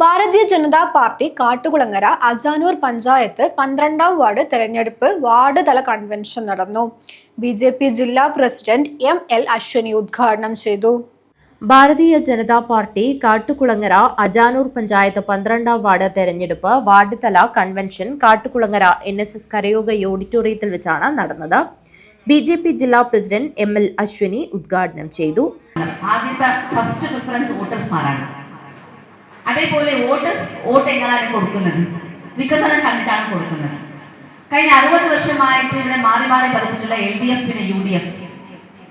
Bharatiya Janata party Kattukulangara Ajanur panchayat 12ാം ward തെരഞ്ഞെടുപ്പ് ward തല convention നടന്നു. ബിജെപി ജില്ലാ പ്രസിഡന്റ് എം.എൽ. അശ്വിനി ഉദ്ഘാടനം ചെയ്തു. ഭാരതീയ ജനതാ പാർട്ടി കാട്ടുകുളങ്ങര അജാനൂർ പഞ്ചായത്ത് 12ാം വാർഡ് തെരഞ്ഞെടുപ്പ് വാർഡ് തല കൺവെൻഷൻ കാട്ടുകുളങ്ങര NSS കരയോഗ ഓഡിറ്റോറിയത്തിൽ വെച്ചാണ് നടന്നത്. ബിജെപി ജില്ലാ പ്രസിഡന്റ് എം.എൽ. അശ്വിനി ഉദ്ഘാടനം ചെയ്തു. ആദ്യത്തെ ഫസ്റ്റ് പ്രിഫറൻസ് വോട്ടേഴ്സ്മാരാണ്. അതേപോലെ വോട്ട് എങ്ങനെയാണ് കൊടുക്കുന്നത്, വികസനം കണ്ടിട്ടാണ് കൊടുക്കുന്നത്. കഴിഞ്ഞ 60 വർഷമായിട്ട് ഇവിടെ മാറി മാറി ഭരിച്ചിട്ടുള്ള LDF പിന്നെ UDF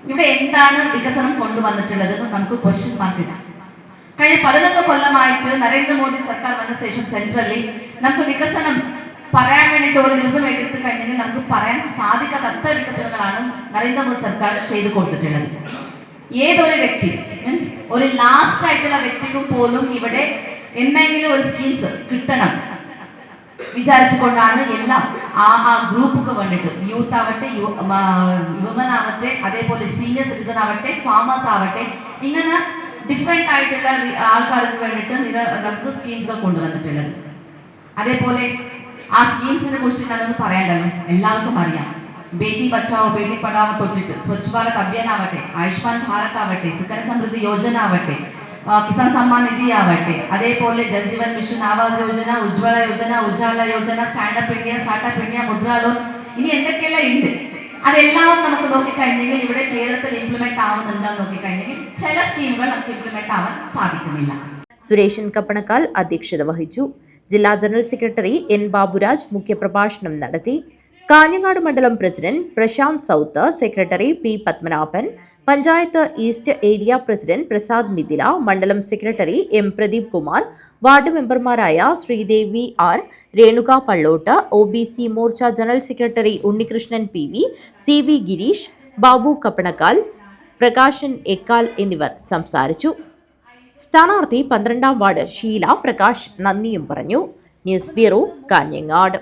ഇവിടെ എന്താണ് വികസനം കൊണ്ടുവന്നിട്ടുള്ളത് നമുക്ക് ക്വസ്റ്റ്യൻ മാർക്ക് ഇടാം. കഴിഞ്ഞ 11 കൊല്ലമായിട്ട് നരേന്ദ്രമോദി സർക്കാർ വന്ന ശേഷം സെൻട്രലിൽ നമുക്ക് വികസനം പറയാൻ വേണ്ടിയിട്ട് ഒരു ദിവസം എടുത്തു കഴിഞ്ഞെങ്കിൽ നമുക്ക് പറയാൻ സാധിക്കാത്ത അത്ര വികസനങ്ങളാണ് നരേന്ദ്രമോദി സർക്കാർ ചെയ്തു കൊടുത്തിട്ടുള്ളത്. ഏതൊരു വ്യക്തി മീൻസ് ഒരു ലാസ്റ്റ് ആയിട്ടുള്ള വ്യക്തിക്കും പോലും ഇവിടെ എന്തെങ്കിലും ഒരു സ്കീംസ് കിട്ടണം വിചാരിച്ചുകൊണ്ടാണ് എല്ലാം ആ ഗ്രൂപ്പുക്ക് വേണ്ടിയിട്ട് യൂത്ത് ആവട്ടെ, വുമൻ ആവട്ടെ, അതേപോലെ സീനിയർ സിറ്റിസൺ ആവട്ടെ, ഫാമേഴ്സ് ആവട്ടെ, ഇങ്ങനെ ഡിഫറെന്റ് ആയിട്ടുള്ള ആൾക്കാർക്ക് വേണ്ടിയിട്ട് നമുക്ക് സ്കീംസ് കൊണ്ടുവന്നിട്ടുള്ളത്. അതേപോലെ ആ സ്കീംസിനെ കുറിച്ച് ഞാനൊന്ന് പറയണ്ടല്ലോ, എല്ലാവർക്കും അറിയാം. ബേട്ടി ബച്ചാവോ ബേട്ടി പഠാവോ തൊട്ടിട്ട് സ്വച്ഛ് ഭാരത് അഭിയാൻ ആവട്ടെ, ആയുഷ്മാൻ ഭാരത് ആവട്ടെ, സുകന്യ സമൃദ്ധി യോജന ആവട്ടെ, കിസാൻ സമ്മാൻ നിധി ആവട്ടെ, അതേപോലെ Jal Jeevan mission, Awas Yojana, Ujjwala Yojana, Ujala Yojana, startup India, മുദ്ര ലോൺ, ഇനി എന്തൊക്കെയെല്ലാം ഉണ്ട് അതെല്ലാം നമുക്ക് നോക്കിക്കഴിഞ്ഞെങ്കിൽ ഇവിടെ കേരളത്തിൽ ഇംപ്ലിമെന്റ് ആവുന്നുണ്ടോ നോക്കിക്കഴിഞ്ഞെങ്കിൽ ചില സ്കീമുകൾ നമുക്ക് ഇംപ്ലിമെന്റ് ആവാൻ സാധിക്കുന്നില്ല. സുരേഷൻ കപ്പണക്കാൽ അധ്യക്ഷത വഹിച്ചു. ജില്ലാ ജനറൽ സെക്രട്ടറി N. ബാബുരാജ് മുഖ്യപ്രഭാഷണം നടത്തി. കാഞ്ഞങ്ങാട് മണ്ഡലം president Prashanth south, secretary P. Padmanabhan, panchayat east area president Prasad Mithila, മണ്ഡലം secretary M. Pradeep Kumar, ward മെമ്പർമാരായ Sreedevi R, Renuka Pallot, OBC Morcha general secretary Unnikrishnan PV, CV Girish, Babu Kappanakkal, Prakashan Ekkal എന്നിവർ സംസാരിച്ചു. സ്ഥാനാർത്ഥി 12ാം വാർഡ് ഷീല പ്രകാശ് നന്ദിയും പറഞ്ഞു. News bureau, Kanhangad.